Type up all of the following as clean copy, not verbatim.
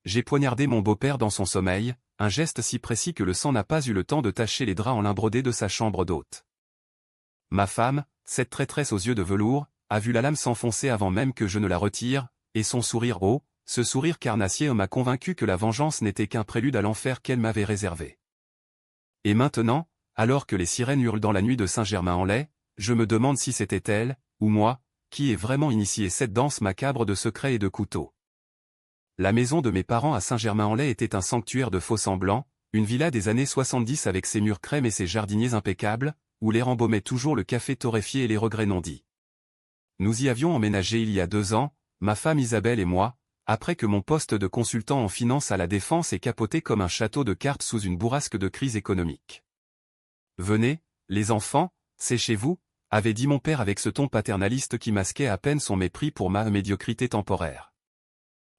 j'ai poignardé mon beau-père dans son sommeil, un geste si précis que le sang n'a pas eu le temps de tacher les draps en lin brodé de sa chambre d'hôte. Ma femme, cette traîtresse aux yeux de velours, a vu la lame s'enfoncer avant même que je ne la retire, et son sourire haut, ce sourire carnassier m'a convaincu que la vengeance n'était qu'un prélude à l'enfer qu'elle m'avait réservé. Et maintenant, alors que les sirènes hurlent dans la nuit de Saint-Germain-en-Laye, je me demande si c'était elle, ou moi, qui ai vraiment initié cette danse macabre de secrets et de couteaux. La maison de mes parents à Saint-Germain-en-Laye était un sanctuaire de faux-semblants, une villa des années 70 avec ses murs crème et ses jardiniers impeccables, où l'air embaumait toujours le café torréfié et les regrets non dits. Nous y avions emménagé il y a 2 ans, ma femme Isabelle et moi, après que mon poste de consultant en finance à la Défense ait capoté comme un château de cartes sous une bourrasque de crise économique. « Venez, les enfants, c'est chez vous », avait dit mon père avec ce ton paternaliste qui masquait à peine son mépris pour ma médiocrité temporaire.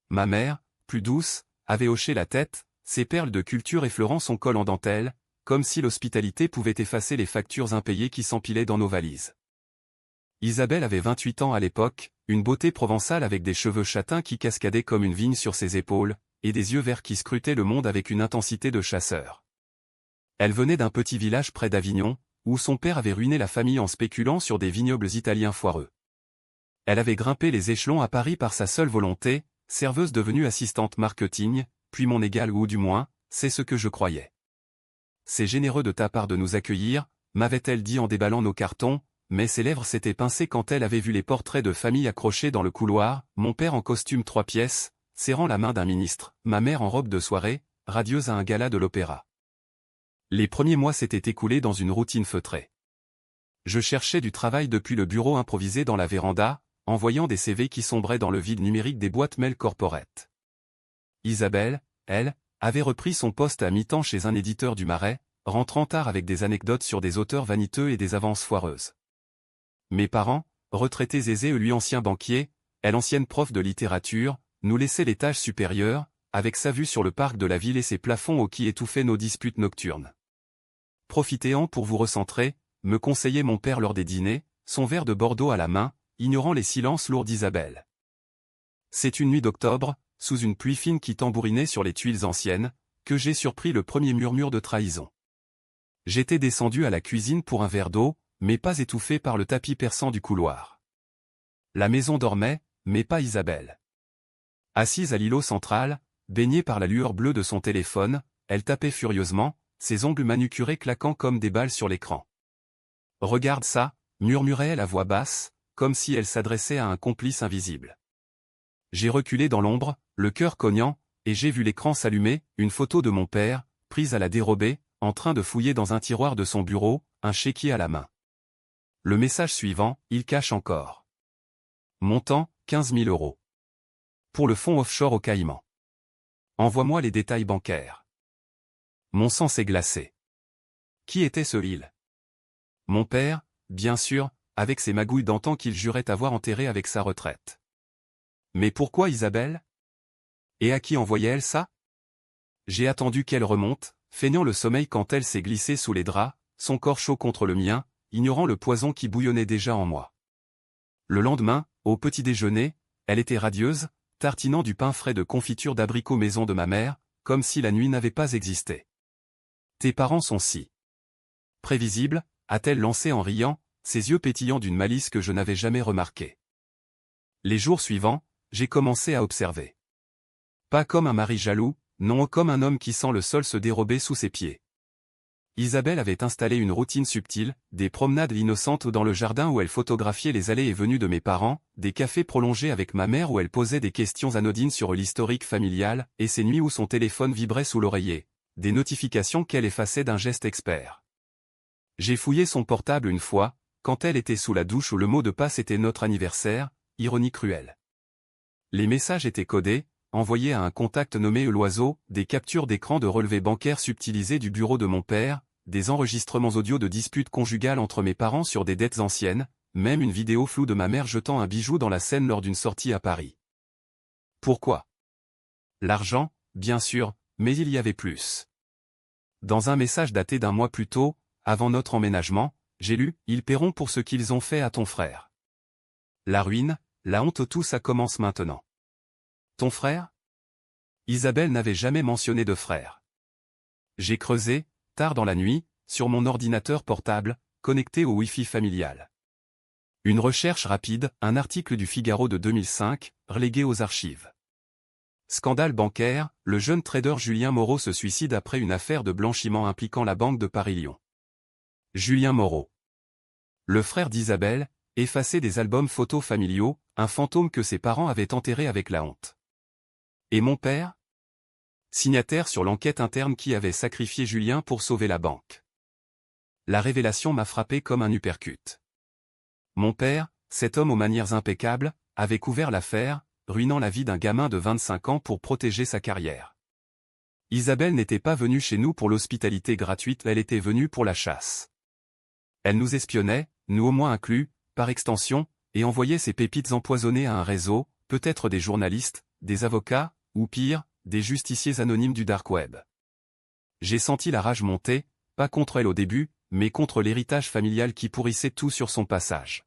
Ma mère, plus douce, avait hoché la tête, ses perles de culture effleurant son col en dentelle, comme si l'hospitalité pouvait effacer les factures impayées qui s'empilaient dans nos valises. Isabelle avait 28 ans à l'époque, une beauté provençale avec des cheveux châtains qui cascadaient comme une vigne sur ses épaules, et des yeux verts qui scrutaient le monde avec une intensité de chasseur. Elle venait d'un petit village près d'Avignon, où son père avait ruiné la famille en spéculant sur des vignobles italiens foireux. Elle avait grimpé les échelons à Paris par sa seule volonté, serveuse devenue assistante marketing, puis mon égale ou du moins, c'est ce que je croyais. « C'est généreux de ta part de nous accueillir », m'avait-elle dit en déballant nos cartons, mais ses lèvres s'étaient pincées quand elle avait vu les portraits de famille accrochés dans le couloir, mon père en costume 3 pièces, serrant la main d'un ministre, ma mère en robe de soirée, radieuse à un gala de l'opéra. Les premiers mois s'étaient écoulés dans une routine feutrée. Je cherchais du travail depuis le bureau improvisé dans la véranda, envoyant des CV qui sombraient dans le vide numérique des boîtes mail corporate. Isabelle, elle, avait repris son poste à mi-temps chez un éditeur du Marais, rentrant tard avec des anecdotes sur des auteurs vaniteux et des avances foireuses. Mes parents, retraités aisés lui ancien banquier, elle ancienne prof de littérature, nous laissaient l'étage supérieur, avec sa vue sur le parc de la ville et ses plafonds hauts qui étouffaient nos disputes nocturnes. Profitez-en pour vous recentrer, me conseillait mon père lors des dîners, son verre de Bordeaux à la main, ignorant les silences lourds d'Isabelle. C'est une nuit d'octobre, sous une pluie fine qui tambourinait sur les tuiles anciennes, que j'ai surpris le premier murmure de trahison. J'étais descendu à la cuisine pour un verre d'eau, mais pas étouffé par le tapis perçant du couloir. La maison dormait, mais pas Isabelle. Assise à l'îlot central, baignée par la lueur bleue de son téléphone, elle tapait furieusement, ses ongles manucurés claquant comme des balles sur l'écran. « Regarde ça », murmurait-elle à voix basse, comme si elle s'adressait à un complice invisible. J'ai reculé dans l'ombre, le cœur cognant, et j'ai vu l'écran s'allumer, une photo de mon père, prise à la dérobée, en train de fouiller dans un tiroir de son bureau, un chéquier à la main. Le message suivant, il cache encore. Montant, 15 000 €. Pour le fonds offshore au Caïmans. Envoie-moi les détails bancaires. Mon sang s'est glacé. Qui était ce il? Mon père, bien sûr, avec ses magouilles d'antan qu'il jurait avoir enterrées avec sa retraite. Mais pourquoi Isabelle? Et à qui envoyait-elle ça? J'ai attendu qu'elle remonte, feignant le sommeil quand elle s'est glissée sous les draps, son corps chaud contre le mien, ignorant le poison qui bouillonnait déjà en moi. Le lendemain, au petit déjeuner, elle était radieuse, tartinant du pain frais de confiture d'abricot maison de ma mère, comme si la nuit n'avait pas existé. Tes parents sont si prévisibles, a-t-elle lancé en riant, ses yeux pétillants d'une malice que je n'avais jamais remarquée. Les jours suivants, j'ai commencé à observer. Pas comme un mari jaloux, non comme un homme qui sent le sol se dérober sous ses pieds. Isabelle avait installé une routine subtile, des promenades innocentes dans le jardin où elle photographiait les allées et venues de mes parents, des cafés prolongés avec ma mère où elle posait des questions anodines sur l'historique familial, et ces nuits où son téléphone vibrait sous l'oreiller, des notifications qu'elle effaçait d'un geste expert. J'ai fouillé son portable une fois, quand elle était sous la douche où le mot de passe était notre anniversaire, ironie cruelle. Les messages étaient codés, envoyés à un contact nommé L'Oiseau, des captures d'écran de relevés bancaires subtilisés du bureau de mon père, des enregistrements audio de disputes conjugales entre mes parents sur des dettes anciennes, même une vidéo floue de ma mère jetant un bijou dans la Seine lors d'une sortie à Paris. Pourquoi? L'argent, bien sûr, mais il y avait plus. Dans un message daté d'1 mois plus tôt, avant notre emménagement, j'ai lu « Ils paieront pour ce qu'ils ont fait à ton frère. La ruine, la honte, tout ça commence maintenant. » Ton frère? Isabelle n'avait jamais mentionné de frère. J'ai creusé, tard dans la nuit, sur mon ordinateur portable, connecté au Wi-Fi familial. Une recherche rapide, un article du Figaro de 2005, relégué aux archives. Scandale bancaire, le jeune trader Julien Moreau se suicide après une affaire de blanchiment impliquant la Banque de Paris-Lyon. Julien Moreau. Le frère d'Isabelle, effacé des albums photos familiaux, un fantôme que ses parents avaient enterré avec la honte. Et mon père? Signataire sur l'enquête interne qui avait sacrifié Julien pour sauver la banque. La révélation m'a frappé comme un uppercut. Mon père, cet homme aux manières impeccables, avait couvert l'affaire, ruinant la vie d'un gamin de 25 ans pour protéger sa carrière. Isabelle n'était pas venue chez nous pour l'hospitalité gratuite, elle était venue pour la chasse. Elle nous espionnait, nous au moins inclus, par extension, et envoyait ses pépites empoisonnées à un réseau, peut-être des journalistes, des avocats, ou pire, des justiciers anonymes du dark web. J'ai senti la rage monter, pas contre elle au début, mais contre l'héritage familial qui pourrissait tout sur son passage.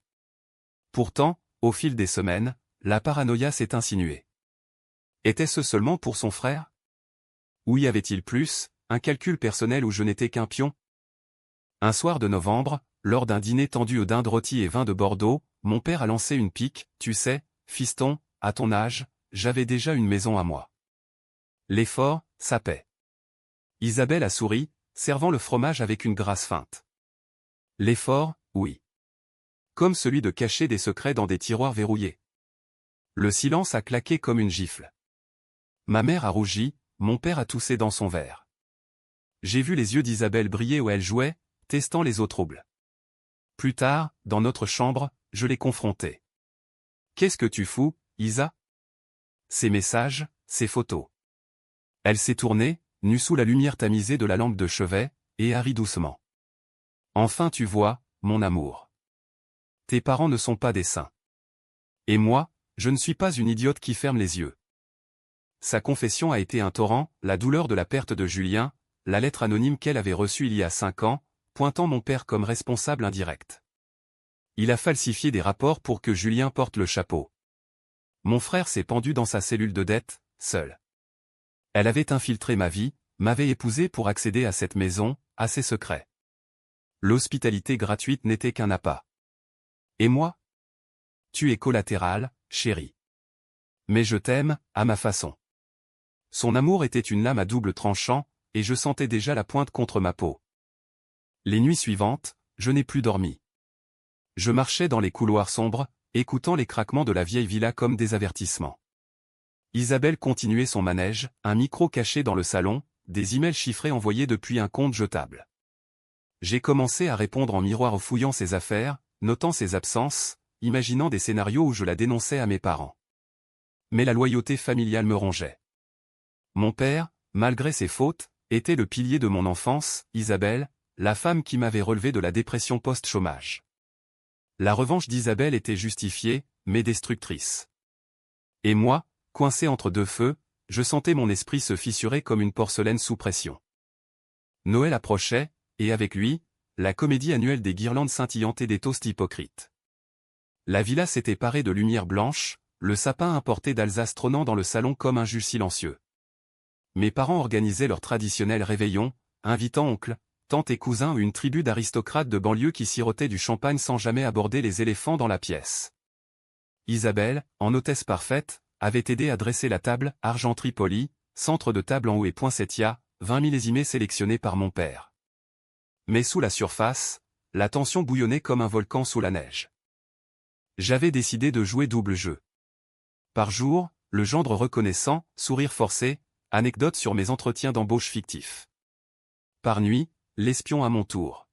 Pourtant, au fil des semaines, la paranoïa s'est insinuée. Était-ce seulement pour son frère? Ou y avait-il plus, un calcul personnel où je n'étais qu'un pion? Un soir de novembre, lors d'un dîner tendu aux dindes rôties et vin de Bordeaux, mon père a lancé une pique, tu sais, fiston, à ton âge, j'avais déjà une maison à moi. L'effort, ça paie. Isabelle a souri, servant le fromage avec une grâce feinte. L'effort, oui. Comme celui de cacher des secrets dans des tiroirs verrouillés. Le silence a claqué comme une gifle. Ma mère a rougi, mon père a toussé dans son verre. J'ai vu les yeux d'Isabelle briller où elle jouait, testant les eaux troubles. Plus tard, dans notre chambre, je l'ai confrontée. Qu'est-ce que tu fous, Isa? Ces messages, ces photos. Elle s'est tournée, nue sous la lumière tamisée de la lampe de chevet, et a ri doucement. Enfin tu vois, mon amour. Tes parents ne sont pas des saints. Et moi, je ne suis pas une idiote qui ferme les yeux. Sa confession a été un torrent, la douleur de la perte de Julien, la lettre anonyme qu'elle avait reçue il y a 5 ans, pointant mon père comme responsable indirect. Il a falsifié des rapports pour que Julien porte le chapeau. Mon frère s'est pendu dans sa cellule de dette, seul. Elle avait infiltré ma vie, m'avait épousé pour accéder à cette maison, à ses secrets. L'hospitalité gratuite n'était qu'un appât. Et moi? Tu es collatéral, chérie. Mais je t'aime, à ma façon. Son amour était une lame à double tranchant, et je sentais déjà la pointe contre ma peau. Les nuits suivantes, je n'ai plus dormi. Je marchais dans les couloirs sombres, écoutant les craquements de la vieille villa comme des avertissements. Isabelle continuait son manège, un micro caché dans le salon, des emails chiffrés envoyés depuis un compte jetable. J'ai commencé à répondre en miroir en fouillant ses affaires, notant ses absences, imaginant des scénarios où je la dénonçais à mes parents. Mais la loyauté familiale me rongeait. Mon père, malgré ses fautes, était le pilier de mon enfance, Isabelle, la femme qui m'avait relevé de la dépression post-chômage. La revanche d'Isabelle était justifiée, mais destructrice. Et moi, coincé entre deux feux, je sentais mon esprit se fissurer comme une porcelaine sous pression. Noël approchait, et avec lui, la comédie annuelle des guirlandes scintillantes et des toasts hypocrites. La villa s'était parée de lumière blanche, le sapin importé d'Alsace trônant dans le salon comme un juge silencieux. Mes parents organisaient leur traditionnel réveillon, invitant oncles, tantes et cousins ou une tribu d'aristocrates de banlieue qui sirotaient du champagne sans jamais aborder les éléphants dans la pièce. Isabelle, en hôtesse parfaite, avait aidé à dresser la table, argenterie polie, centre de table en haut et poinsettia, 20 millésimés sélectionnés par mon père. Mais sous la surface, la tension bouillonnait comme un volcan sous la neige. J'avais décidé de jouer double jeu. Par jour, le gendre reconnaissant, sourire forcé, anecdote sur mes entretiens d'embauche fictifs. Par nuit, l'espion à mon tour.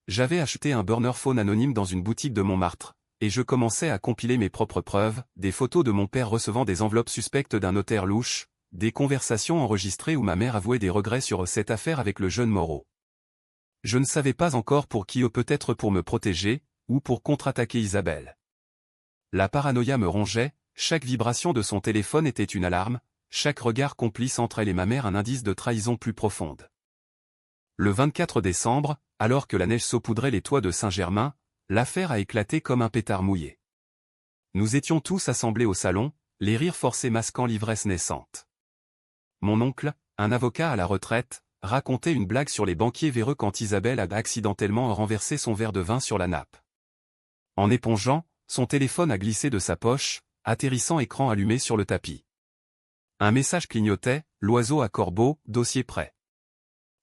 J'avais acheté un burner phone anonyme dans une boutique de Montmartre, et je commençais à compiler mes propres preuves, des photos de mon père recevant des enveloppes suspectes d'un notaire louche, des conversations enregistrées où ma mère avouait des regrets sur cette affaire avec le jeune Moreau. Je ne savais pas encore pour qui, ou peut-être pour me protéger, ou pour contre-attaquer Isabelle. La paranoïa me rongeait, chaque vibration de son téléphone était une alarme, chaque regard complice entre elle et ma mère un indice de trahison plus profonde. Le 24 décembre, alors que la neige saupoudrait les toits de Saint-Germain, l'affaire a éclaté comme un pétard mouillé. Nous étions tous assemblés au salon, les rires forcés masquant l'ivresse naissante. mon oncle, un avocat à la retraite, racontait une blague sur les banquiers véreux quand Isabelle a accidentellement renversé son verre de vin sur la nappe. En épongeant, son téléphone a glissé de sa poche, atterrissant écran allumé sur le tapis. Un message clignotait, l'oiseau à corbeau, dossier prêt.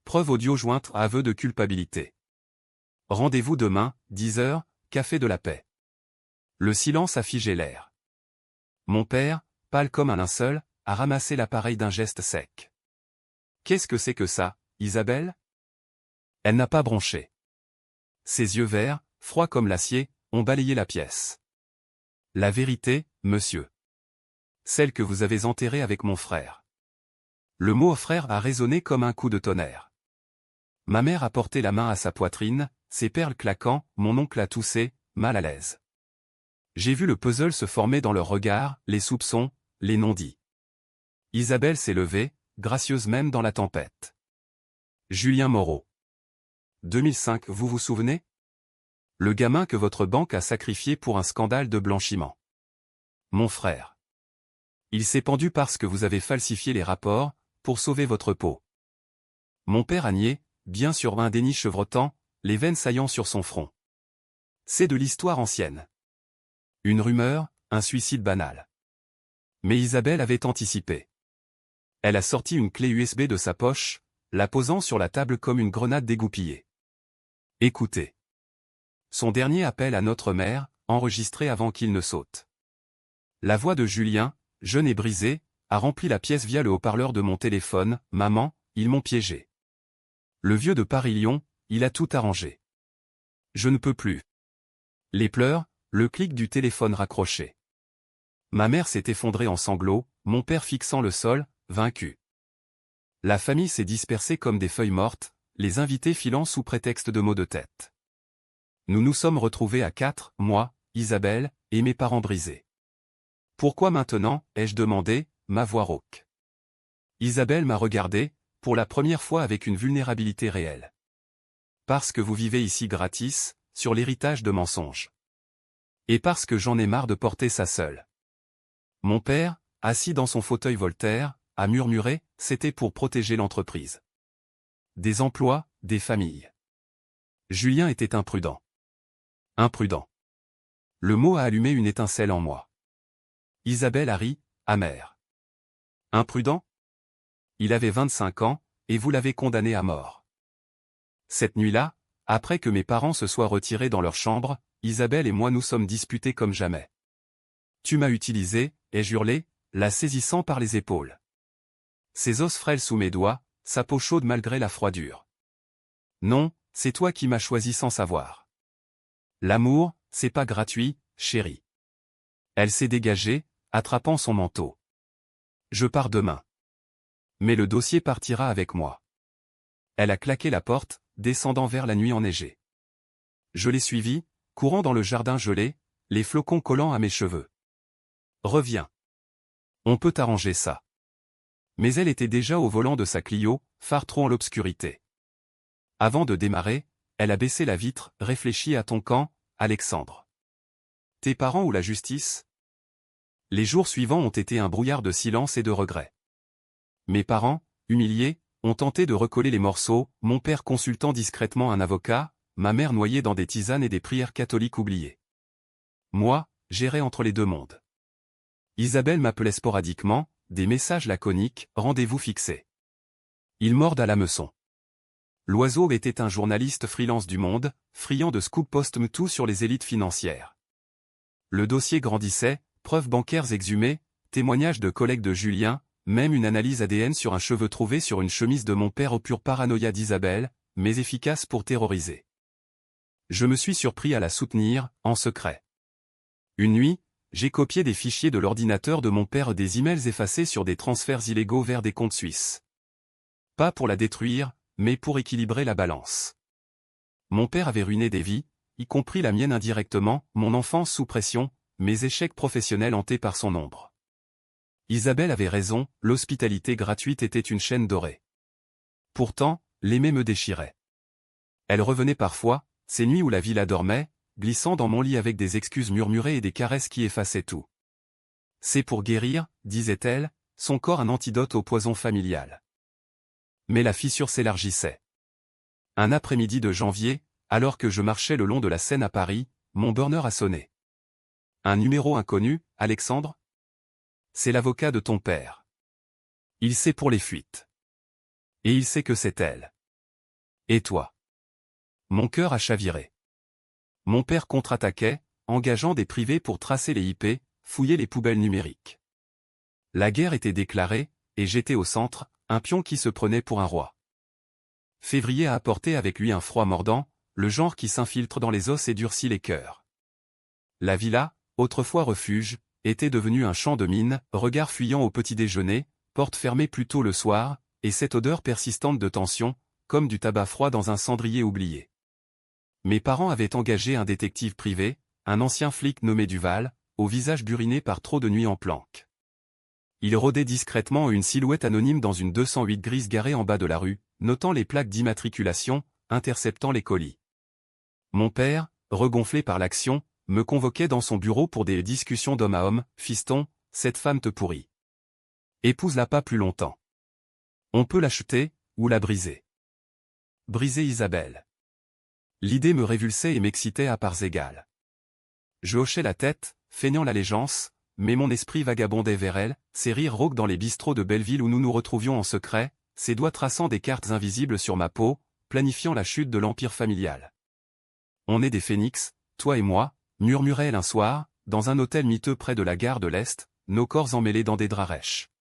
Preuve audio jointe à aveu de culpabilité. Rendez-vous demain, 10h, café de la paix. Le silence a figé l'air. Mon père, pâle comme un linceul, a ramassé l'appareil d'un geste sec. Qu'est-ce que c'est que ça, Isabelle? Elle n'a pas bronché. Ses yeux verts, froids comme l'acier, ont balayé la pièce. La vérité, monsieur. Celle que vous avez enterrée avec mon frère. Le mot frère a résonné comme un coup de tonnerre. Ma mère a porté la main à sa poitrine, ses perles claquant, mon oncle a toussé, mal à l'aise. J'ai vu le puzzle se former dans leur regard, les soupçons, les non-dits. Isabelle s'est levée, gracieuse même dans la tempête. Julien Moreau. 2005, vous vous souvenez? Le gamin que votre banque a sacrifié pour un scandale de blanchiment. Mon frère. Il s'est pendu parce que vous avez falsifié les rapports, pour sauver votre peau. Mon père a nié, bien sûr un déni chevrotant, les veines saillant sur son front. C'est de l'histoire ancienne. Une rumeur, un suicide banal. Mais Isabelle avait anticipé. Elle a sorti une clé USB de sa poche, la posant sur la table comme une grenade dégoupillée. Écoutez. Son dernier appel à notre mère, enregistré avant qu'il ne saute. La voix de Julien, jeune et brisé, a rempli la pièce via le haut-parleur de mon téléphone. « Maman, ils m'ont piégé. Le vieux de Paris-Lyon, il a tout arrangé. Je ne peux plus. » Les pleurs, le clic du téléphone raccroché. Ma mère s'est effondrée en sanglots, mon père fixant le sol, vaincu. La famille s'est dispersée comme des feuilles mortes, les invités filant sous prétexte de maux de tête. Nous nous sommes retrouvés à 4, moi, Isabelle, et mes parents brisés. Pourquoi maintenant, ai-je demandé, ma voix rauque. Isabelle m'a regardé, pour la première fois avec une vulnérabilité réelle. Parce que vous vivez ici gratis, sur l'héritage de mensonges. Et parce que j'en ai marre de porter ça seul. Mon père, assis dans son fauteuil Voltaire, a murmuré, c'était pour protéger l'entreprise. Des emplois, des familles. Julien était imprudent. Imprudent. Le mot a allumé une étincelle en moi. Isabelle a ri, amère. Imprudent? Il avait 25 ans, et vous l'avez condamné à mort. Cette nuit-là, après que mes parents se soient retirés dans leur chambre, Isabelle et moi nous sommes disputés comme jamais. Tu m'as utilisé, ai-je hurlé, la saisissant par les épaules. Ses os frêles sous mes doigts, sa peau chaude malgré la froidure. Non, c'est toi qui m'as choisi sans savoir. L'amour, c'est pas gratuit, chérie. Elle s'est dégagée, attrapant son manteau. Je pars demain. Mais le dossier partira avec moi. Elle a claqué la porte, descendant vers la nuit enneigée. Je l'ai suivie, courant dans le jardin gelé, les flocons collant à mes cheveux. Reviens. On peut arranger ça. Mais elle était déjà au volant de sa Clio, phare trop en l'obscurité. Avant de démarrer, elle a baissé la vitre, réfléchie à ton camp, Alexandre. Tes parents ou la justice? Les jours suivants ont été un brouillard de silence et de regrets. Mes parents, humiliés, ont tenté de recoller les morceaux, mon père consultant discrètement un avocat, ma mère noyée dans des tisanes et des prières catholiques oubliées. Moi, j'errais entre les deux mondes. Isabelle m'appelait sporadiquement, des messages laconiques, rendez-vous fixé. Ils mordent à l'hameçon. L'oiseau était un journaliste freelance du Monde, friand de scoops post-MeToo sur les élites financières. Le dossier grandissait, preuves bancaires exhumées, témoignages de collègues de Julien, même une analyse ADN sur un cheveu trouvé sur une chemise de mon père au pure paranoïa d'Isabelle, mais efficace pour terroriser. Je me suis surpris à la soutenir, en secret. Une nuit, j'ai copié des fichiers de l'ordinateur de mon père, des emails effacés sur des transferts illégaux vers des comptes suisses. Pas pour la détruire, mais pour équilibrer la balance. Mon père avait ruiné des vies, y compris la mienne indirectement, mon enfance sous pression, mes échecs professionnels hantés par son ombre. Isabelle avait raison, l'hospitalité gratuite était une chaîne dorée. Pourtant, l'aimer me déchirait. Elle revenait parfois, ces nuits où la villa dormait, glissant dans mon lit avec des excuses murmurées et des caresses qui effaçaient tout. C'est pour guérir, disait-elle, son corps un antidote au poison familial. Mais la fissure s'élargissait. Un après-midi de janvier, alors que je marchais le long de la Seine à Paris, mon burner a sonné. Un numéro inconnu, Alexandre? C'est l'avocat de ton père. Il sait pour les fuites. Et il sait que c'est elle. Et toi? Mon cœur a chaviré. Mon père contre-attaquait, engageant des privés pour tracer les IP, fouiller les poubelles numériques. La guerre était déclarée, et j'étais au centre, un pion qui se prenait pour un roi. Février a apporté avec lui un froid mordant, le genre qui s'infiltre dans les os et durcit les cœurs. La villa, autrefois refuge, était devenue un champ de mines, regard fuyant au petit déjeuner, porte fermée plus tôt le soir, et cette odeur persistante de tension, comme du tabac froid dans un cendrier oublié. Mes parents avaient engagé un détective privé, un ancien flic nommé Duval, au visage buriné par trop de nuits en planque. Il rôdait discrètement une silhouette anonyme dans une 208 grise garée en bas de la rue, notant les plaques d'immatriculation, interceptant les colis. Mon père, regonflé par l'action, me convoquait dans son bureau pour des discussions d'homme à homme. « Fiston, cette femme te pourrit. Épouse-la pas plus longtemps. On peut l'acheter, ou la briser. » Briser Isabelle. L'idée me révulsait et m'excitait à parts égales. Je hochais la tête, feignant l'allégeance, mais mon esprit vagabondait vers elle, ses rires rauques dans les bistrots de Belleville où nous nous retrouvions en secret, ses doigts traçant des cartes invisibles sur ma peau, planifiant la chute de l'empire familial. « On est des phénix, toi et moi », murmurait-elle un soir, dans un hôtel miteux près de la gare de l'Est, nos corps emmêlés dans des draps rêches.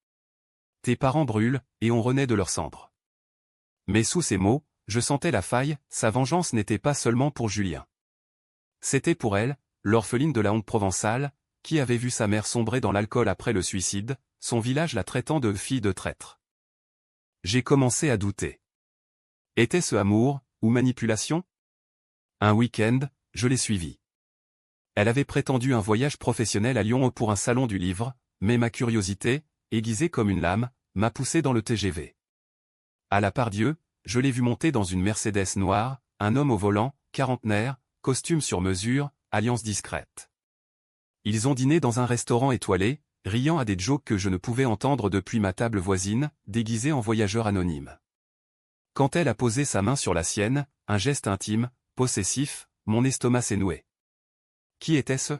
Tes parents brûlent, et on renaît de leurs cendres. Mais sous ces mots, je sentais la faille, sa vengeance n'était pas seulement pour Julien. C'était pour elle, l'orpheline de la honte provençale, qui avait vu sa mère sombrer dans l'alcool après le suicide, son village la traitant de fille de traître. J'ai commencé à douter. Était-ce amour, ou manipulation? Un week-end, je l'ai suivie. Elle avait prétendu un voyage professionnel à Lyon pour un salon du livre, mais ma curiosité, aiguisée comme une lame, m'a poussé dans le TGV. À la Pardieu, je l'ai vu monter dans une Mercedes noire, un homme au volant, quarantenaire, costume sur mesure, alliance discrète. Ils ont dîné dans un restaurant étoilé, riant à des jokes que je ne pouvais entendre depuis ma table voisine, déguisée en voyageur anonyme. Quand elle a posé sa main sur la sienne, un geste intime, possessif, mon estomac s'est noué. Qui était-ce?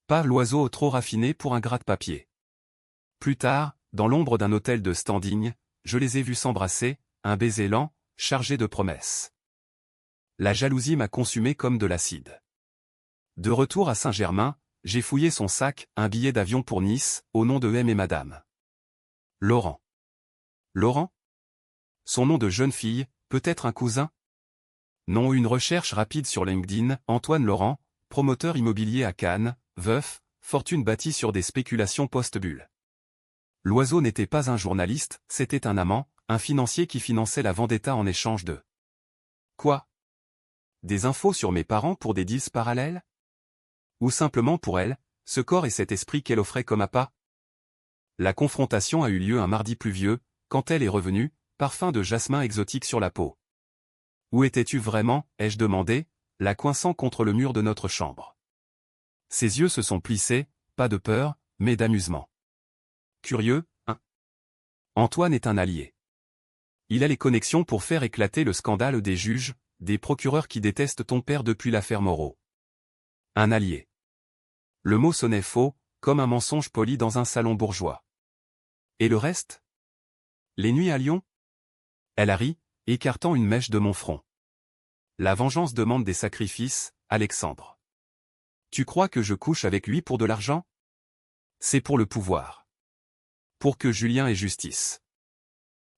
Pas l'oiseau trop raffiné pour un gratte-papier. Plus tard, dans l'ombre d'un hôtel de standing, je les ai vus s'embrasser, un baiser lent, chargé de promesses. La jalousie m'a consumé comme de l'acide. De retour à Saint-Germain, j'ai fouillé son sac, un billet d'avion pour Nice, au nom de M et Madame. Laurent. Laurent? Son nom de jeune fille, peut-être un cousin? Non, une recherche rapide sur LinkedIn, Antoine Laurent, promoteur immobilier à Cannes, veuf, fortune bâtie sur des spéculations post-bulle. L'oiseau n'était pas un journaliste, c'était un amant, un financier qui finançait la vendetta en échange de... Quoi? Des infos sur mes parents pour des deals parallèles? Ou simplement pour elle, ce corps et cet esprit qu'elle offrait comme appât? La confrontation a eu lieu un mardi pluvieux, quand elle est revenue, parfum de jasmin exotique sur la peau. Où étais-tu vraiment, ai-je demandé, la coinçant contre le mur de notre chambre. Ses yeux se sont plissés, pas de peur, mais d'amusement. Curieux, hein? Antoine est un allié. Il a les connexions pour faire éclater le scandale des juges, des procureurs qui détestent ton père depuis l'affaire Moreau. Un allié. Le mot sonnait faux, comme un mensonge poli dans un salon bourgeois. Et le reste? Les nuits à Lyon? Elle a ri, écartant une mèche de mon front. La vengeance demande des sacrifices, Alexandre. Tu crois que je couche avec lui pour de l'argent? C'est pour le pouvoir. Pour que Julien ait justice.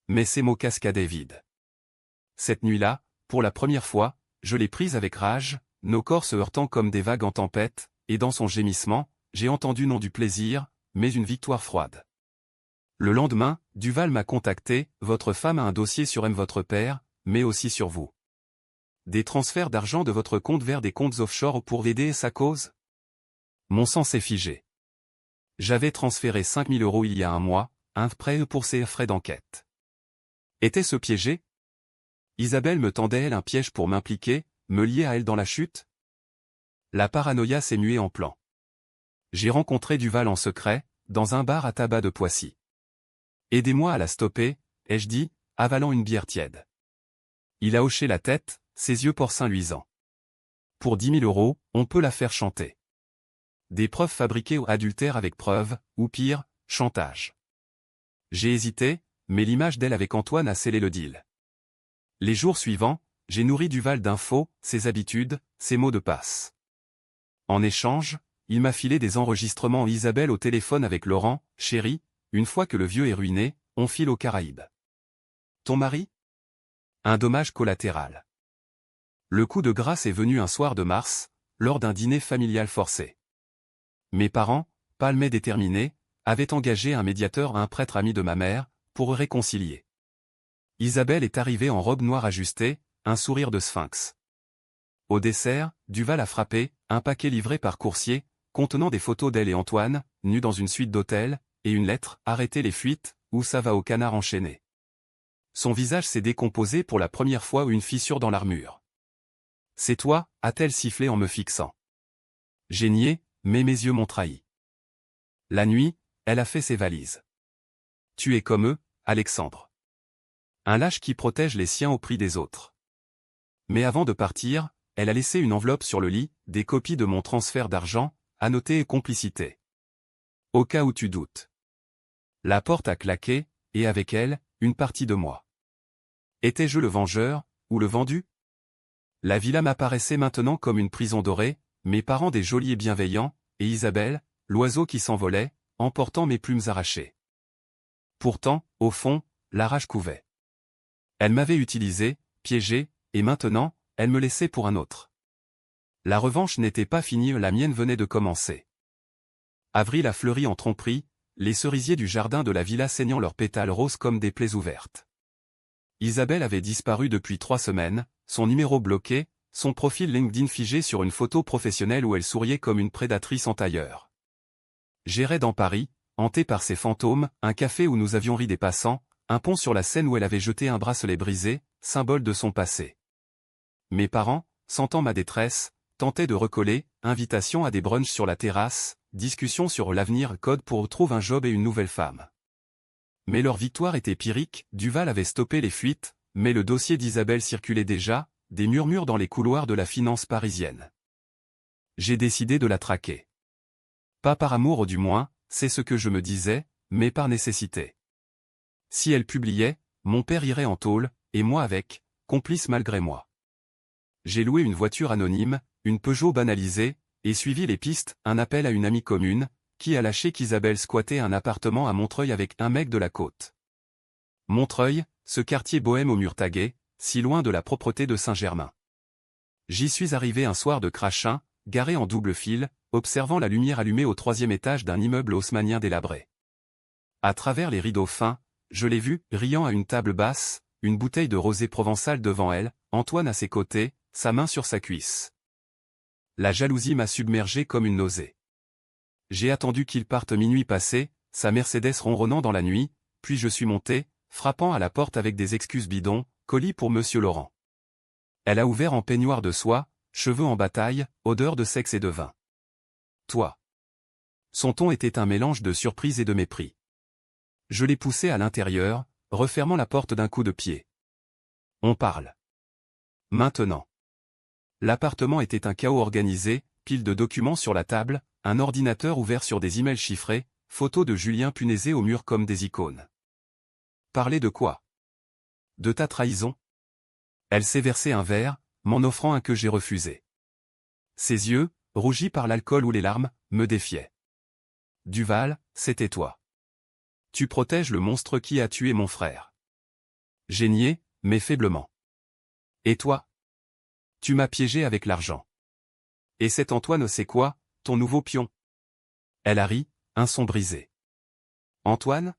Mais ces mots cascadaient vides. Cette nuit-là, pour la première fois, je l'ai prise avec rage, nos corps se heurtant comme des vagues en tempête, et dans son gémissement, j'ai entendu non du plaisir, mais une victoire froide. Le lendemain, Duval m'a contacté, votre femme a un dossier sur votre père, mais aussi sur vous. Des transferts d'argent de votre compte vers des comptes offshore pour aider sa cause? Mon sang s'est figé. J'avais transféré 5 000 € il y a un mois, un prêt pour ses frais d'enquête. Était-ce piégé? Isabelle me tendait-elle un piège pour m'impliquer, me lier à elle dans la chute? La paranoïa s'est muée en plan. J'ai rencontré Duval en secret, dans un bar à tabac de Poissy. Aidez-moi à la stopper, ai-je dit, avalant une bière tiède. Il a hoché la tête, ses yeux porcins luisants. Pour 10 000 €, on peut la faire chanter. Des preuves fabriquées ou adultères avec preuve, ou pire, chantage. J'ai hésité, mais l'image d'elle avec Antoine a scellé le deal. Les jours suivants, j'ai nourri Duval d'infos, ses habitudes, ses mots de passe. En échange, il m'a filé des enregistrements Isabelle au téléphone avec Laurent, chérie, une fois que le vieux est ruiné, on file aux Caraïbes. Ton mari? Un dommage collatéral. Le coup de grâce est venu un soir de mars, lors d'un dîner familial forcé. Mes parents, pâles mais déterminés, avaient engagé un médiateur, un prêtre ami de ma mère, pour réconcilier. Isabelle est arrivée en robe noire ajustée, un sourire de sphinx. Au dessert, Duval a frappé, un paquet livré par coursier, contenant des photos d'elle et Antoine, nus dans une suite d'hôtels, et une lettre, arrêtez les fuites, ou ça va au canard enchaîné. Son visage s'est décomposé pour la première fois ou une fissure dans l'armure. C'est toi, a-t-elle sifflé en me fixant. J'ai nié, mais mes yeux m'ont trahi. La nuit, elle a fait ses valises. Tu es comme eux, Alexandre. Un lâche qui protège les siens au prix des autres. Mais avant de partir, elle a laissé une enveloppe sur le lit, des copies de mon transfert d'argent, annoté et complicité. Au cas où tu doutes. La porte a claqué, et avec elle, une partie de moi. Étais-je le vengeur, ou le vendu? La villa m'apparaissait maintenant comme une prison dorée, mes parents des geôliers bienveillants, et Isabelle, l'oiseau qui s'envolait, emportant mes plumes arrachées. Pourtant, au fond, la rage couvait. Elle m'avait utilisé, piégé, et maintenant, elle me laissait pour un autre. La revanche n'était pas finie, la mienne venait de commencer. Avril a fleuri en tromperie, les cerisiers du jardin de la villa saignant leurs pétales roses comme des plaies ouvertes. Isabelle avait disparu depuis 3 semaines, son numéro bloqué, son profil LinkedIn figé sur une photo professionnelle où elle souriait comme une prédatrice en tailleur. J'errais dans Paris, hanté par ses fantômes, un café où nous avions ri des passants, un pont sur la Seine où elle avait jeté un bracelet brisé, symbole de son passé. Mes parents, sentant ma détresse, tentaient de recoller, invitation à des brunchs sur la terrasse, discussion sur l'avenir, code pour trouver un job et une nouvelle femme. Mais leur victoire était pyrrhique, Duval avait stoppé les fuites, mais le dossier d'Isabelle circulait déjà, des murmures dans les couloirs de la finance parisienne. J'ai décidé de la traquer. Pas par amour du moins, c'est ce que je me disais, mais par nécessité. Si elle publiait, mon père irait en tôle, et moi avec, complice malgré moi. J'ai loué une voiture anonyme, une Peugeot banalisée, et suivi les pistes, un appel à une amie commune, qui a lâché qu'Isabelle squattait un appartement à Montreuil avec un mec de la côte. Montreuil, ce quartier bohème aux murs tagués, si loin de la propreté de Saint-Germain. J'y suis arrivé un soir de crachin, garé en double fil, observant la lumière allumée au 3e étage d'un immeuble haussmannien délabré. À travers les rideaux fins, je l'ai vu, riant à une table basse, une bouteille de rosé provençal devant elle, Antoine à ses côtés, sa main sur sa cuisse. La jalousie m'a submergé comme une nausée. J'ai attendu qu'il parte minuit passé, sa Mercedes ronronnant dans la nuit, puis je suis monté, frappant à la porte avec des excuses bidons, colis pour Monsieur Laurent. Elle a ouvert en peignoir de soie, cheveux en bataille, odeur de sexe et de vin. Toi. Son ton était un mélange de surprise et de mépris. Je l'ai poussé à l'intérieur, refermant la porte d'un coup de pied. On parle. Maintenant. L'appartement était un chaos organisé, pile de documents sur la table, un ordinateur ouvert sur des emails chiffrés, photos de Julien punaisées au mur comme des icônes. Parler de quoi? De ta trahison? Elle s'est versé un verre, m'en offrant un que j'ai refusé. Ses yeux, rougis par l'alcool ou les larmes, me défiaient. Duval, c'était toi. Tu protèges le monstre qui a tué mon frère. J'ai nié, mais faiblement. Et toi? Tu m'as piégé avec l'argent. Et cet Antoine c'est quoi, ton nouveau pion? Elle a ri, un son brisé. Antoine?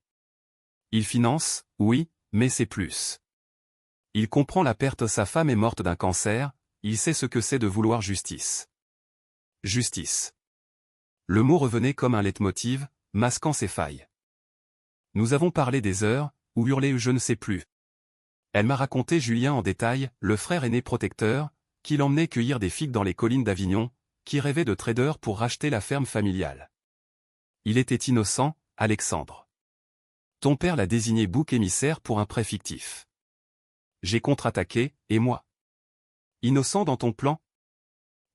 Il finance, oui, mais c'est plus. Il comprend la perte, sa femme est morte d'un cancer, il sait ce que c'est de vouloir justice. Justice. Le mot revenait comme un leitmotiv, masquant ses failles. Nous avons parlé des heures, ou hurlé je ne sais plus. Elle m'a raconté Julien en détail, le frère aîné protecteur, qui l'emmenait cueillir des figues dans les collines d'Avignon, qui rêvait de trader pour racheter la ferme familiale. Il était innocent, Alexandre. Ton père l'a désigné bouc émissaire pour un prêt fictif. J'ai contre-attaqué, et moi? Innocent dans ton plan?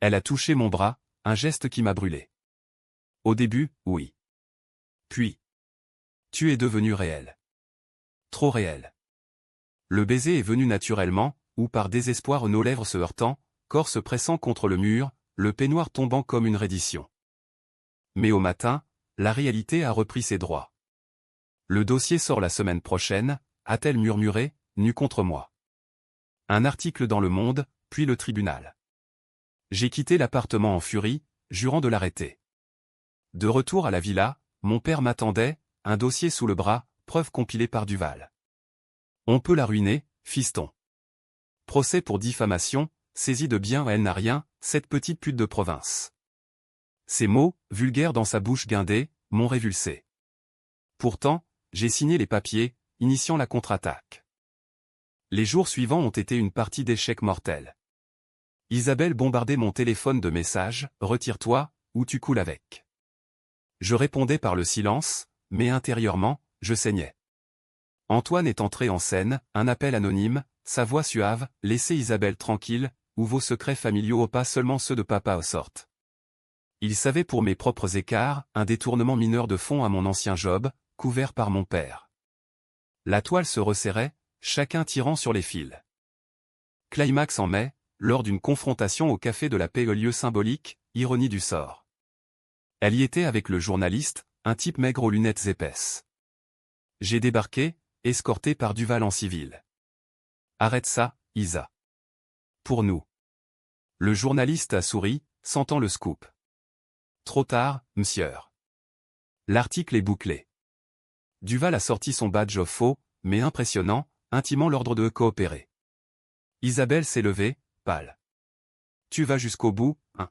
Elle a touché mon bras, un geste qui m'a brûlé. Au début, oui. Puis. Tu es devenu réel. Trop réel. Le baiser est venu naturellement, ou par désespoir nos lèvres se heurtant, corps se pressant contre le mur, le peignoir tombant comme une reddition. Mais au matin, la réalité a repris ses droits. Le dossier sort la semaine prochaine, a-t-elle murmuré, nue contre moi. Un article dans Le Monde, puis le tribunal. J'ai quitté l'appartement en furie, jurant de l'arrêter. De retour à la villa, mon père m'attendait, un dossier sous le bras, preuve compilée par Duval. On peut la ruiner, fiston. Procès pour diffamation, saisie de biens elle n'a rien, cette petite pute de province. Ces mots, vulgaires dans sa bouche guindée, m'ont révulsé. Pourtant, j'ai signé les papiers, initiant la contre-attaque. Les jours suivants ont été une partie d'échecs mortels. Isabelle bombardait mon téléphone de messages, « Retire-toi, ou tu coules avec ». Je répondais par le silence, mais intérieurement, je saignais. Antoine est entré en scène, un appel anonyme, sa voix suave, « Laissez Isabelle tranquille, ou vos secrets familiaux pas seulement ceux de papa sortent. » Il savait pour mes propres écarts, un détournement mineur de fonds à mon ancien job, couvert par mon père. La toile se resserrait, chacun tirant sur les fils. Climax en mai, lors d'une confrontation au Café de la Paix, lieu symbolique, ironie du sort. Elle y était avec le journaliste, un type maigre aux lunettes épaisses. J'ai débarqué, escorté par Duval en civil. Arrête ça, Isa. Pour nous. Le journaliste a souri, sentant le scoop. Trop tard, monsieur. L'article est bouclé. Duval a sorti son badge faux, mais impressionnant, intimant l'ordre de coopérer. Isabelle s'est levée, pâle. Tu vas jusqu'au bout, hein?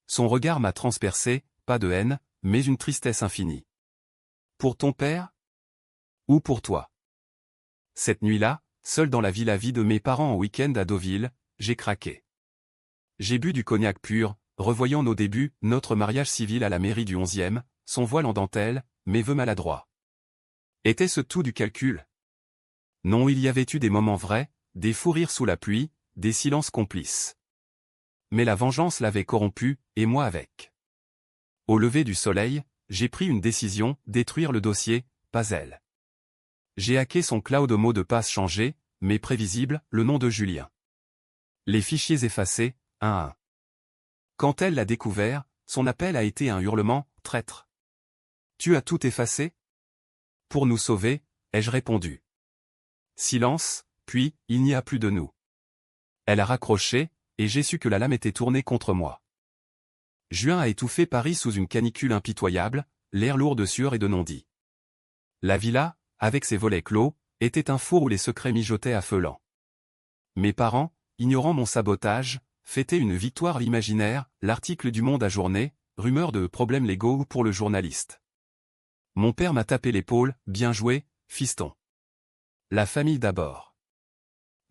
Son regard m'a transpercé, pas de haine, mais une tristesse infinie. Pour ton père? Ou pour toi? Cette nuit-là, seul dans la villa vide de mes parents en week-end à Deauville, j'ai craqué. J'ai bu du cognac pur, revoyant nos débuts, notre mariage civil à la mairie du 11e, son voile en dentelle, mes vœux maladroits. Était-ce tout du calcul? Non, il y avait eu des moments vrais, des fous rires sous la pluie, des silences complices. Mais la vengeance l'avait corrompu, et moi avec. Au lever du soleil, j'ai pris une décision, détruire le dossier, pas elle. J'ai hacké son cloud au mot de passe changé, mais prévisible, le nom de Julien. Les fichiers effacés, un à un. Quand elle l'a découvert, son appel a été un hurlement, « Traître! Tu as tout effacé ?» Pour nous sauver, ai-je répondu. Silence, puis, il n'y a plus de nous. Elle a raccroché, et j'ai su que la lame était tournée contre moi. Juin a étouffé Paris sous une canicule impitoyable, l'air lourd de sueur et de non-dit. La villa, avec ses volets clos, était un four où les secrets mijotaient à feu lent. Mes parents, ignorant mon sabotage, fêtaient une victoire imaginaire, l'article du Monde ajourné, rumeur de problèmes légaux pour le journaliste. Mon père m'a tapé l'épaule, bien joué, fiston. La famille d'abord.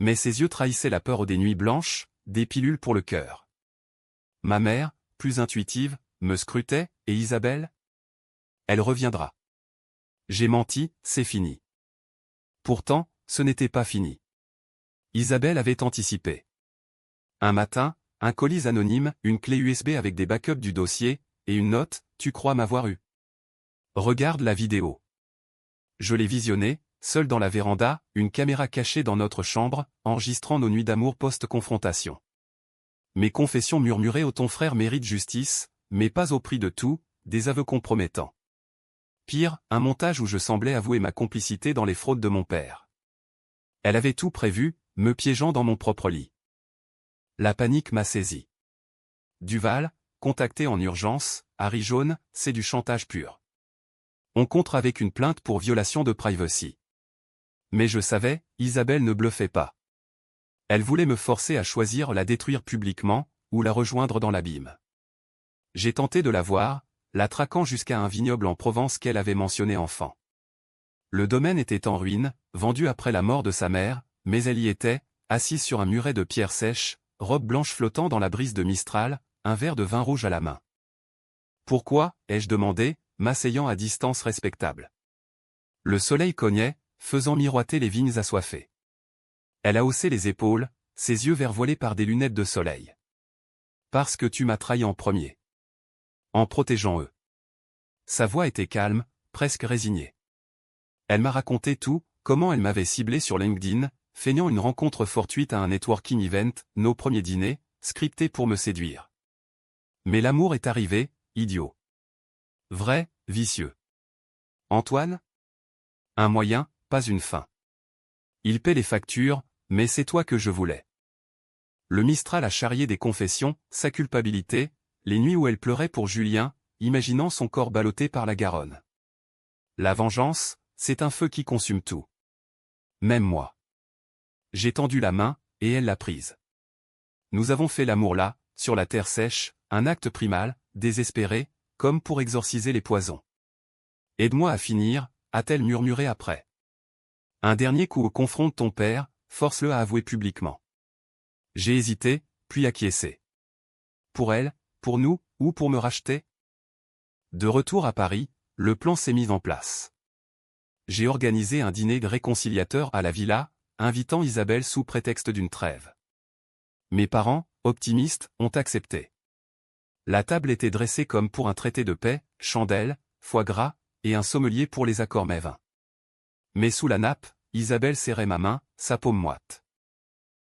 Mais ses yeux trahissaient la peur des nuits blanches, des pilules pour le cœur. Ma mère, plus intuitive, me scrutait, et Isabelle? Elle reviendra. J'ai menti, c'est fini. Pourtant, ce n'était pas fini. Isabelle avait anticipé. Un matin, un colis anonyme, une clé USB avec des backups du dossier, et une note, tu crois m'avoir eu. Regarde la vidéo. Je l'ai visionnée, seul dans la véranda, une caméra cachée dans notre chambre, enregistrant nos nuits d'amour post-confrontation. Mes confessions murmurées au ton frère mérite justice, mais pas au prix de tout, des aveux compromettants. Pire, un montage où je semblais avouer ma complicité dans les fraudes de mon père. Elle avait tout prévu, me piégeant dans mon propre lit. La panique m'a saisi. Duval, contacté en urgence, Harry Jaune, c'est du chantage pur. On contre avec une plainte pour violation de privacy. Mais je savais, Isabelle ne bluffait pas. Elle voulait me forcer à choisir la détruire publiquement, ou la rejoindre dans l'abîme. J'ai tenté de la voir, la traquant jusqu'à un vignoble en Provence qu'elle avait mentionné enfant. Le domaine était en ruine, vendu après la mort de sa mère, mais elle y était, assise sur un muret de pierre sèche, robe blanche flottant dans la brise de Mistral, un verre de vin rouge à la main. Pourquoi, ai-je demandé, m'asseyant à distance respectable. Le soleil cognait, faisant miroiter les vignes assoiffées. Elle a haussé les épaules, ses yeux verts voilés par des lunettes de soleil. Parce que tu m'as trahi en premier. En protégeant eux. Sa voix était calme, presque résignée. Elle m'a raconté tout, comment elle m'avait ciblé sur LinkedIn, feignant une rencontre fortuite à un networking event, nos premiers dîners, scriptés pour me séduire. Mais l'amour est arrivé, idiot. Vrai, vicieux. Antoine? Un moyen, pas une fin. Il paie les factures, mais c'est toi que je voulais. Le Mistral a charrié des confessions, sa culpabilité, les nuits où elle pleurait pour Julien, imaginant son corps ballotté par la Garonne. La vengeance, c'est un feu qui consume tout. Même moi. J'ai tendu la main, et elle l'a prise. Nous avons fait l'amour là, sur la terre sèche, un acte primal, désespéré, comme pour exorciser les poisons. Aide-moi à finir, a-t-elle murmuré après. Un dernier coup confronte ton père, force-le à avouer publiquement. J'ai hésité, puis acquiescé. Pour elle, pour nous, ou pour me racheter? De retour à Paris, le plan s'est mis en place. J'ai organisé un dîner de réconciliateur à la villa, invitant Isabelle sous prétexte d'une trêve. Mes parents, optimistes, ont accepté. La table était dressée comme pour un traité de paix, chandelles, foie gras, et un sommelier pour les accords mets-vins. Mais sous la nappe, Isabelle serrait ma main, sa paume moite.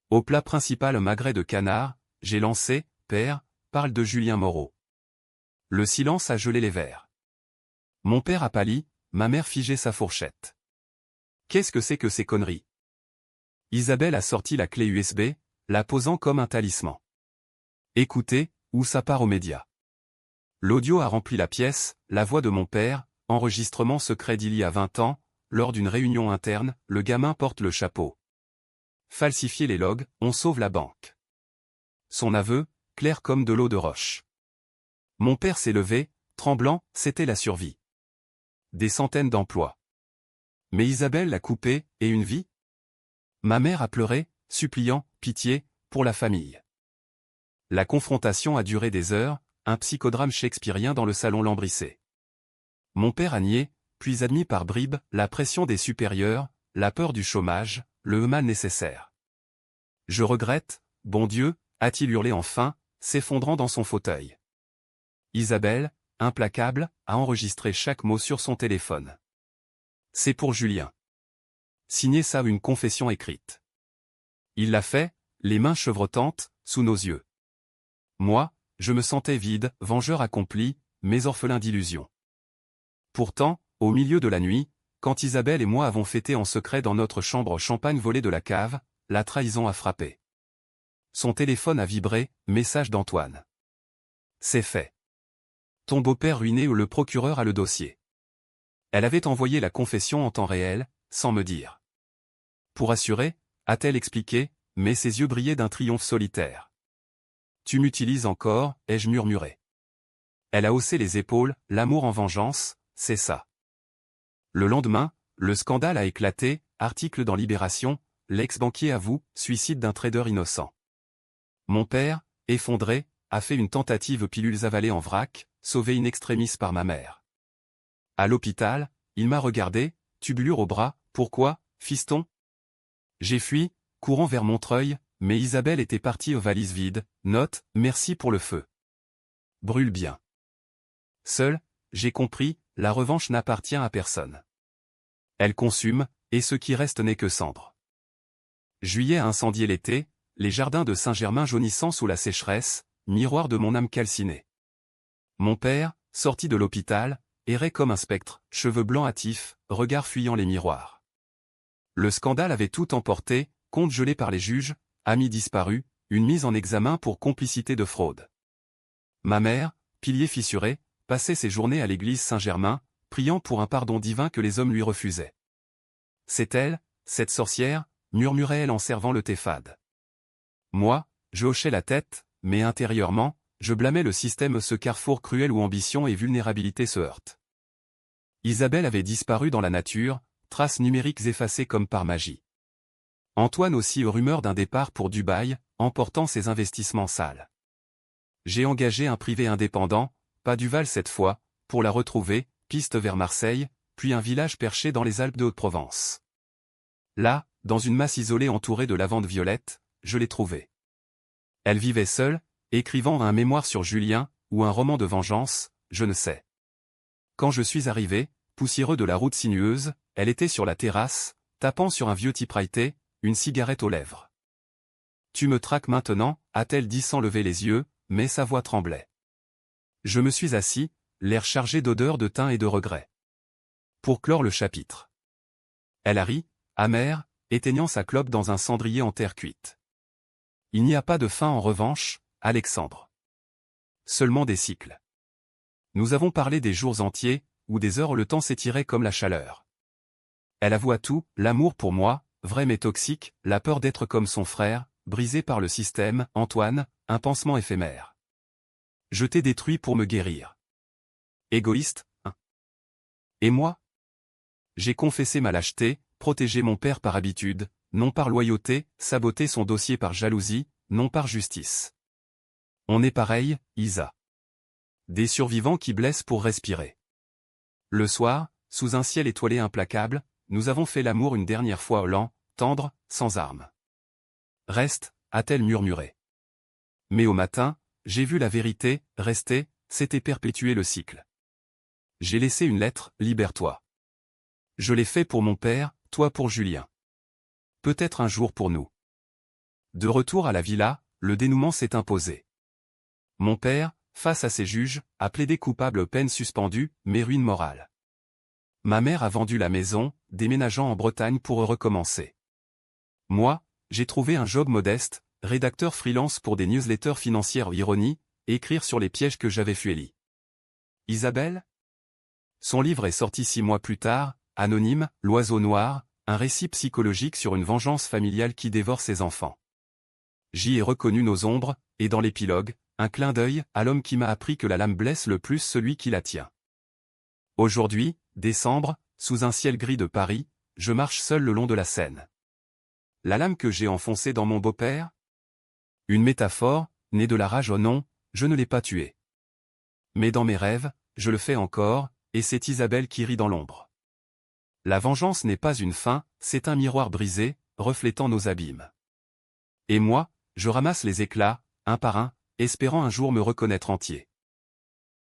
Au plat principal magret de canard, j'ai lancé, père, parle de Julien Moreau. Le silence a gelé les verres. Mon père a pâli, ma mère figeait sa fourchette. Qu'est-ce que c'est que ces conneries? Isabelle a sorti la clé USB, la posant comme un talisman. Écoutez, ou ça part aux médias. L'audio a rempli la pièce, la voix de mon père, enregistrement secret d'il y a 20 ans, lors d'une réunion interne, le gamin porte le chapeau. Falsifier les logs, on sauve la banque. Son aveu, clair comme de l'eau de roche. Mon père s'est levé, tremblant, c'était la survie. Des centaines d'emplois. Mais Isabelle l'a coupé, et une vie? Ma mère a pleuré, suppliant, pitié, pour la famille. La confrontation a duré des heures, un psychodrame shakespearien dans le salon lambrissé. Mon père a nié, puis admis par bribes, la pression des supérieurs, la peur du chômage, le mal nécessaire. Je regrette, bon Dieu, a-t-il hurlé enfin, s'effondrant dans son fauteuil. Isabelle, implacable, a enregistré chaque mot sur son téléphone. C'est pour Julien. Signé ça une confession écrite. Il l'a fait, les mains chevrotantes, sous nos yeux. Moi, je me sentais vide, vengeur accompli, mais orphelin d'illusions. Pourtant, au milieu de la nuit, quand Isabelle et moi avons fêté en secret dans notre chambre champagne volée de la cave, la trahison a frappé. Son téléphone a vibré, message d'Antoine. C'est fait. Ton beau-père ruiné ou le procureur a le dossier. Elle avait envoyé la confession en temps réel, sans me dire. Pour assurer, a-t-elle expliqué, mais ses yeux brillaient d'un triomphe solitaire. Tu m'utilises encore, ai-je murmuré. Elle a haussé les épaules, l'amour en vengeance, c'est ça. Le lendemain, le scandale a éclaté, article dans Libération, l'ex-banquier avoue, suicide d'un trader innocent. Mon père, effondré, a fait une tentative pilules avalées en vrac, sauvé in extremis par ma mère. À l'hôpital, il m'a regardé, tubulure au bras, pourquoi, fiston? J'ai fui, courant vers Montreuil, mais Isabelle était partie aux valises vides, note, merci pour le feu. Brûle bien. Seul, j'ai compris, la revanche n'appartient à personne. Elle consume, et ce qui reste n'est que cendre. Juillet a incendié l'été, les jardins de Saint-Germain jaunissant sous la sécheresse, miroir de mon âme calcinée. Mon père, sorti de l'hôpital, errait comme un spectre, cheveux blancs hâtifs, regard fuyant les miroirs. Le scandale avait tout emporté, compte gelé par les juges, amis disparus, une mise en examen pour complicité de fraude. Ma mère, pilier fissuré, passait ses journées à l'église Saint-Germain, priant pour un pardon divin que les hommes lui refusaient. C'est elle, cette sorcière, murmurait-elle en servant le thé fade. Moi, je hochais la tête, mais intérieurement, je blâmais le système, ce carrefour cruel où ambition et vulnérabilité se heurtent. Isabelle avait disparu dans la nature, traces numériques effacées comme par magie. Antoine aussi aux rumeurs d'un départ pour Dubaï, emportant ses investissements sales. J'ai engagé un privé indépendant, pas Duval cette fois, pour la retrouver, piste vers Marseille, puis un village perché dans les Alpes de Haute-Provence. Là, dans une masse isolée entourée de lavandes violettes, je l'ai trouvée. Elle vivait seule, écrivant un mémoire sur Julien, ou un roman de vengeance, je ne sais. Quand je suis arrivé, poussiéreux de la route sinueuse, elle était sur la terrasse, tapant sur un vieux typewriter, une cigarette aux lèvres. « Tu me traques maintenant » a-t-elle dit sans lever les yeux, mais sa voix tremblait. Je me suis assis, l'air chargé d'odeurs de thym et de regrets. Pour clore le chapitre. Elle a ri, amère, éteignant sa clope dans un cendrier en terre cuite. Il n'y a pas de fin en revanche, Alexandre. Seulement des cycles. Nous avons parlé des jours entiers, ou des heures où le temps s'étirait comme la chaleur. Elle avoua tout, l'amour pour moi, vrai mais toxique, la peur d'être comme son frère, brisé par le système, Antoine, un pansement éphémère. Je t'ai détruit pour me guérir. Égoïste, hein. Et moi? J'ai confessé ma lâcheté, protégé mon père par habitude, non par loyauté, saboté son dossier par jalousie, non par justice. On est pareil, Isa. Des survivants qui blessent pour respirer. Le soir, sous un ciel étoilé implacable, nous avons fait l'amour une dernière fois lent, tendre, sans armes. Reste, a-t-elle murmuré. Mais au matin, j'ai vu la vérité, rester, c'était perpétuer le cycle. J'ai laissé une lettre, libère-toi. Je l'ai fait pour mon père, toi pour Julien. Peut-être un jour pour nous. De retour à la villa, le dénouement s'est imposé. Mon père, face à ses juges, a plaidé coupable aux peines suspendues, mais ruine morale. Ma mère a vendu la maison, déménageant en Bretagne pour recommencer. Moi, j'ai trouvé un job modeste, rédacteur freelance pour des newsletters financières ironie, écrire sur les pièges que j'avais fuis. Isabelle? Son livre est sorti 6 mois plus tard, Anonyme, l'oiseau noir, un récit psychologique sur une vengeance familiale qui dévore ses enfants. J'y ai reconnu nos ombres, et dans l'épilogue, un clin d'œil à l'homme qui m'a appris que la lame blesse le plus celui qui la tient. Aujourd'hui, décembre, sous un ciel gris de Paris, je marche seul le long de la Seine. La lame que j'ai enfoncée dans mon beau-père? Une métaphore, née de la rage au non, je ne l'ai pas tué. Mais dans mes rêves, je le fais encore, et c'est Isabelle qui rit dans l'ombre. La vengeance n'est pas une fin, c'est un miroir brisé, reflétant nos abîmes. Et moi, je ramasse les éclats, un par un, espérant un jour me reconnaître entier.